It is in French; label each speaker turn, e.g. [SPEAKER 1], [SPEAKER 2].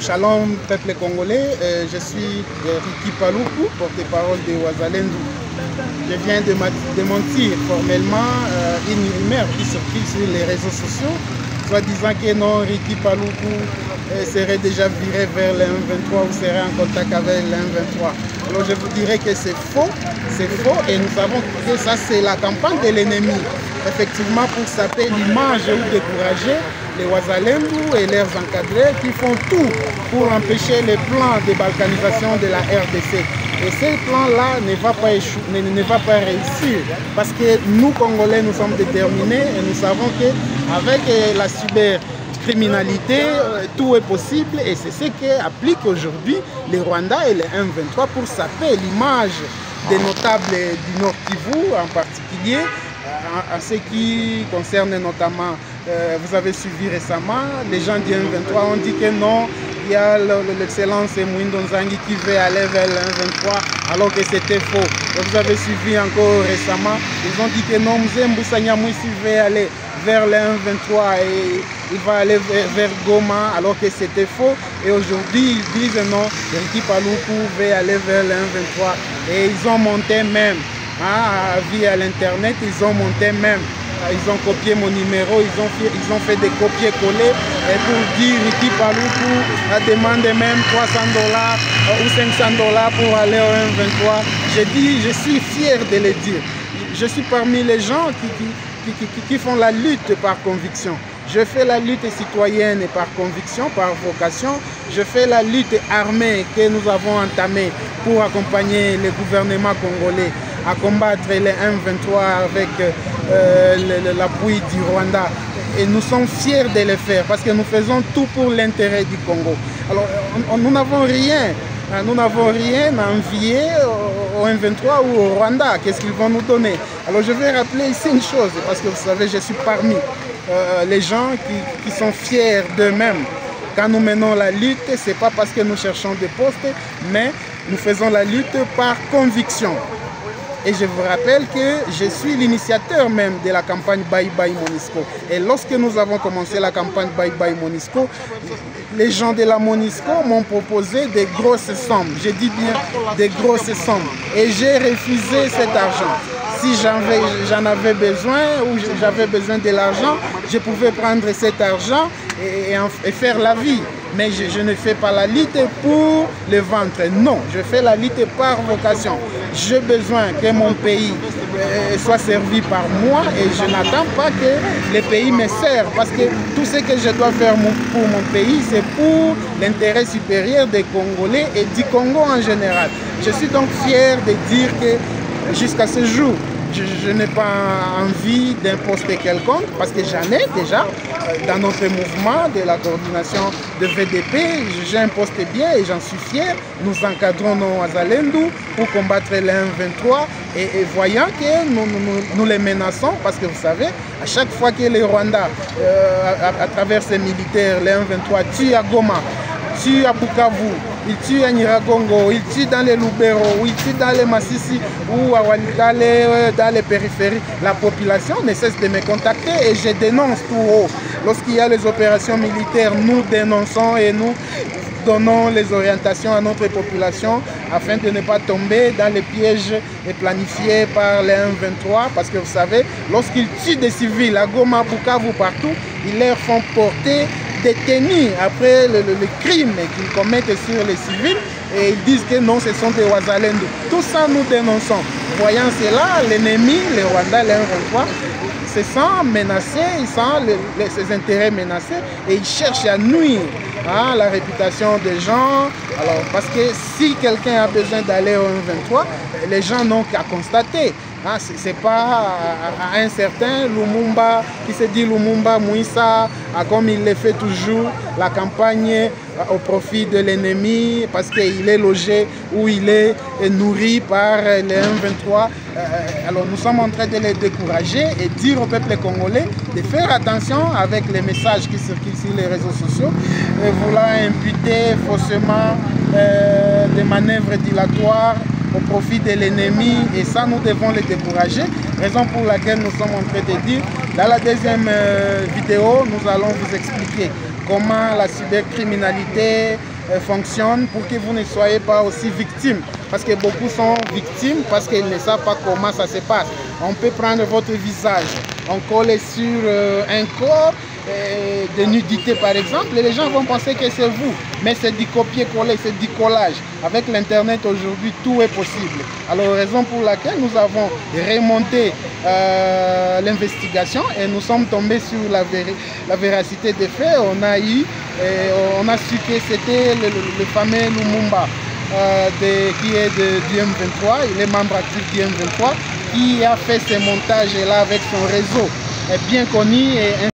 [SPEAKER 1] Shalom peuple congolais, je suis Ricky Paloukou, porte-parole de Wazalendo. Je viens de démentir formellement une rumeur qui circule sur les réseaux sociaux, soit disant que non, Ricky Paloukou serait déjà viré vers le 1-23 ou serait en contact avec le 1-23. Alors je vous dirais que c'est faux et nous savons que ça c'est la campagne de l'ennemi. Effectivement pour saper l'image ou décourager les Wazalendo et leurs encadrés qui font tout pour empêcher les plans de balkanisation de la RDC. Et ce plan-là ne va pas réussir parce que nous, Congolais, nous sommes déterminés et nous savons qu'avec la cybercriminalité, tout est possible et c'est ce qu'appliquent aujourd'hui les Rwandais et les M23 pour saper l'image des notables du Nord Kivu en particulier. En ce qui concerne notamment, vous avez suivi récemment, les gens du M23 ont dit que non, il y a l'excellence Mwindo Nzangi qui veut aller vers le M23 alors que c'était faux. Et vous avez suivi encore récemment, ils ont dit que non, Mzee Mbusa Nyamwisi veut aller vers le M23 et il va aller vers Goma alors que c'était faux. Et aujourd'hui, ils disent non, Ricky Paloukou veut aller vers le M23 et ils ont monté même. Via l'internet, ils ont monté même, ils ont copié mon numéro, ils ont fait des copier-coller et pour dire Ricky Paloukou a demandé même $300 ou $500 pour aller au M23. J'ai dit, je suis fier de le dire. Je suis parmi les gens qui font la lutte par conviction. Je fais la lutte citoyenne par conviction, par vocation. Je fais la lutte armée que nous avons entamée pour accompagner le gouvernement congolais à combattre les M23 avec l'appui du Rwanda. Et nous sommes fiers de le faire parce que nous faisons tout pour l'intérêt du Congo. Alors, nous n'avons rien. Nous n'avons rien à envier au M23 ou au Rwanda. Qu'est-ce qu'ils vont nous donner? Alors, je vais rappeler ici une chose, parce que vous savez, je suis parmi les gens qui sont fiers d'eux-mêmes. Quand nous menons la lutte, ce n'est pas parce que nous cherchons des postes, mais nous faisons la lutte par conviction. Et je vous rappelle que je suis l'initiateur même de la campagne Bye Bye Monisco. Et lorsque nous avons commencé la campagne Bye Bye Monisco, les gens de la Monisco m'ont proposé des grosses sommes. Je dis bien des grosses sommes. Et j'ai refusé cet argent. Si j'en avais besoin ou j'avais besoin de l'argent, je pouvais prendre cet argent et faire la vie. Mais je ne fais pas la lutte pour le ventre. Non, je fais la lutte par vocation. J'ai besoin que mon pays soit servi par moi et je n'attends pas que le pays me serve. Parce que tout ce que je dois faire pour mon pays, c'est pour l'intérêt supérieur des Congolais et du Congo en général. Je suis donc fier de dire que jusqu'à ce jour, je n'ai pas envie d'un poste quelconque parce que j'en ai déjà dans notre mouvement de la coordination de VDP. J'ai un poste bien et j'en suis fier. Nous encadrons nos Wazalendo pour combattre les M23 et voyant que nous les menaçons parce que vous savez, à chaque fois que les Rwandais, à travers ces militaires, les M23 tuent à Goma, tuent à Bukavu, ils tuent à Nyiragongo, ils tuent dans les Lubero, ils tuent dans les Massissi ou dans les périphéries. La population ne cesse de me contacter et je dénonce tout haut. Lorsqu'il y a les opérations militaires, nous dénonçons et nous donnons les orientations à notre population afin de ne pas tomber dans les pièges planifiés par les M23 parce que vous savez, lorsqu'ils tuent des civils à Goma, Bukavu, partout, ils leur font porter détenus après le crime qu'ils commettent sur les civils et ils disent que non, ce sont des Wazalendo. Tout ça, nous dénonçons. Voyant cela, l'ennemi, les Rwandais, les M23, se sent menacé, ils sentent ses intérêts menacés et ils cherchent à nuire la réputation des gens. Alors, parce que si quelqu'un a besoin d'aller au M23, les gens n'ont qu'à constater. Ce n'est pas à un certain Lumumba qui se dit Lumumba Mouissa, comme il le fait toujours, la campagne au profit de l'ennemi parce qu'il est logé ou il est nourri par les M23. Alors nous sommes en train de les décourager et dire au peuple congolais de faire attention avec les messages qui circulent sur les réseaux sociaux, voulant imputer faussement des manœuvres dilatoires au profit de l'ennemi et ça nous devons les décourager, raison pour laquelle nous sommes en train de dire dans la deuxième vidéo nous allons vous expliquer comment la cybercriminalité fonctionne pour que vous ne soyez pas aussi victime. Parce que beaucoup sont victimes parce qu'ils ne savent pas comment ça se passe. On peut prendre votre visage, on colle sur un corps de nudité par exemple, et les gens vont penser que c'est vous. Mais c'est du copier-coller, c'est du collage. Avec l'internet aujourd'hui, tout est possible. Alors raison pour laquelle nous avons remonté l'investigation et nous sommes tombés sur la véracité des faits. On a su que c'était le fameux Lumumba qui est du M23, il est membre actif du M23, qui a fait ces montages là avec son réseau bien connu et